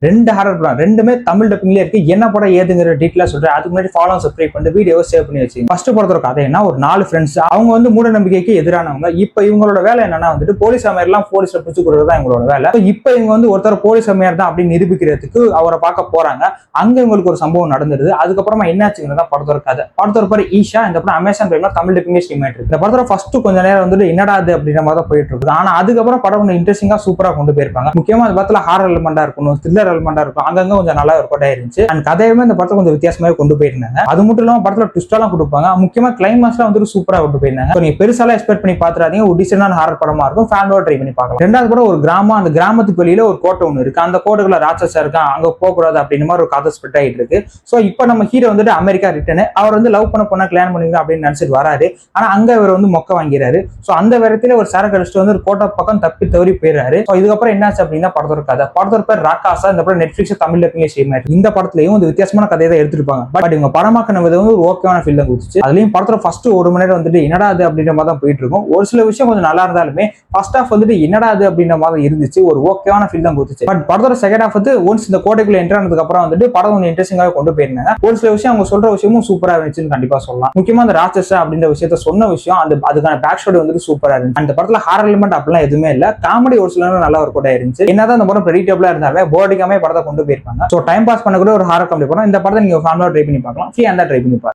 2 horror படம் ரெண்டுமே தமிழ் டப்பிங்ல இருக்கு. என்ன படம் ஏதுங்கிற டீட்டெயிலா சொல்றேன். அதுக்கு முன்னாடி ஃபாலோ சப்ஸ்கிரைப் பண்ணி வீடியோ சேவ் பண்ணி வச்சுங்க. ஃபர்ஸ்ட் படத்தோட கதை என்ன, ஒரு 4 ஃப்ரெண்ட்ஸ் அவங்க வந்து மூட நம்பிக்கைக்கு எதிரானவங்க. இப்போ இவங்களோட வேலை என்னன்னா வந்துட்டு போலீஸ் அமையர்லாம் போலீஸ்ல பிடிச்சு கொடுக்கறது தான் இவங்களோட வேலை. இப்போ இவங்க வந்து ஒருத்தர் போலீஸ் அமையர் தான் அப்படின்னு நிரூபிக்கிறதுக்கு அவரை பார்க்க போறாங்க. அங்க இவங்களுக்கு ஒரு சம்பவம் நடந்துருது. அதுக்கப்புறமா என்னாச்சுங்கிறதா படத்தோட கதை. படத்தோட பேர் ஈஷா. இந்த படம் அமேசான் பிரைம்ல தமிழ் டப்பிங்ல ஸ்ட்ரீம் ஆயிட்டு இருக்கு. இந்த படத்தோட ஃபர்ஸ்ட் கொஞ்ச நேரம் வந்துட்டு என்னடா அது அப்படின்ற மாதிரி தான் போயிட்டு இருக்கு. ஆனா அதுக்கப்புறம் படம் கொஞ்சம் இன்ட்ரெஸ்டிங்கா சூப்பரா கொண்டு போயிருப்பாங்க. முக்கியமா அந்த படத்துல ஹாரர் எலிமெண்டா இருக்கணும், த்ரில்லர் எலிமெண்டா இருக்கும், அங்க கொஞ்சம் நல்லா ஒர்க் அவுட் ஆயிருந்துச்சு. அண்ட் கதையுமே இந்த படத்தை கொஞ்சம் வித்தியாசமாவே கொண்டு போயிருந்தாங்க. அது மட்டும் இல்லாம படத்துல ட்விஸ்டாலாம் கொடுப்பாங்க. முக்கியமா கிளைமாக்ஸ்லாம் வந்துட்டு சூப்பரா கொண்டு போயிருந்தாங்க. நீங்க பெருசாலாம் எக்ஸ்பெக்ட் பண்ணி பாத்துறாதீங்க. ஒரு டிசைனான ஹாரர் படமா இருக்கும். ஃபேமிலியோட ட்ரை பண்ணி பார்க்கலாம். ரெண்டாவது படம் ஒரு கிராமம். அந்த கிராமத்துக்கு வெளியில ஒரு கோட்டை ஒன்று இருக்கு. அந்த கோட்டைக்குள்ள ராட்சசா இருக்கான், அங்க போக கூடாது அப்படின்னு மாதிரி ஒரு கதை ஸ்பிட் ஆயிட்டு இருக்கு. சோ இப்போ நம்ம ஹீரோ வந்துட்டு அமெரிக்கா ரிட்டர்ன். அவர் வந்து லவ் பண்ண பொண்ணா கல்யாணம் பண்ணிக்கலாம் அப்படின்னு நினைச்சிட்டு வராரு. ஆனா அங்க அவர் வந்து மொக்க வாங்கிறாரு. சோ அந்த விதத்துல ஒரு சரக்கு அடிச்சுட்டு வந்து ஒரு கோட்டை பக்கம் தப்பி தவறி போயிடுறாரு. சோ இதுக்கப்புறம் என்னாச்சு அப்படின்னா படத்தோட கதை. படத்தோட பேர் ராக்காசா. இந்த படம் நெட்ஃபிளிக்ஸ் தமிழ் டப்பிங்ல ஸ்ட்ரீம் ஆயிருக்கு. இந்த படத்துலயும் ஒரு வித்தியாசமான கதையை தான் எடுத்துருப்பாங்க. பட் இவங்க படமாக்கின விதம் வந்து ஒரு ஓகேவான ஃபீல் தான் கொடுத்துச்சு. அதுலயும் படத்துல ஃபர்ஸ்ட் 1 மணி நேரம் வந்துட்டு என்னடா அது அப்படின்ற மாதிரி தான் போயிட்டு இருக்கும். ஒரு சில விஷயம் கொஞ்சம் நல்லா இருந்தாலுமே ஃபர்ஸ்ட் ஹாஃப் வந்துட்டு என்னடா அது அப்படின்ற மாதிரி இருந்துச்சு. ஒரு ஓகேவான ஃபீல் தான் கொடுத்துச்சு. பட் படத்தோட செகண்ட் ஹாஃப் வந்து ஒன்ஸ் இந்த கோட்டைக்குள்ள என்டர் ஆனதுக்கு அப்புறம் வந்துட்டு படம் கொஞ்சம் இன்ட்ரெஸ்டிங்காக கொண்டு போயிருந்தாங்க. ஒரு சில விஷயம் அவங்க சொல்ற விஷயமும் சூப்பரா இருந்துச்சுன்னு கண்டிப்பா சொல்லலாம். முக்கியமா அந்த ராட்சச அப்படின்ற விஷயத்த சொன்ன விஷயம், அதுக்கான பேக் ஸ்டோரி வந்துட்டு சூப்பரா இருந்துச்சு. அந்த படத்துல ஹாரர் எலிமெண்ட் அப்படிலாம் எதுவுமே இல்ல. காமெடி ஒரு சில நல்லா ஒர்க் அவுட் ஆயிருந்துச்சு. என்னதான் அந்த படம் ப்ரெடிக்டபிளா இருந்தாலே போர்டிங்காமே படத்தை கொண்டு போயிருப்பாங்க. சோ டைம் பாஸ் பண்ணக்கூடிய ஒரு ஹாரர் காமெடி படம். இந்த படத்தை நீங்க ஃபேமிலியா ட்ரை பண்ணி பார்க்கலாம். ஃப்ரீயா இருந்தா ட்ரை பண்ணி பாருங்க.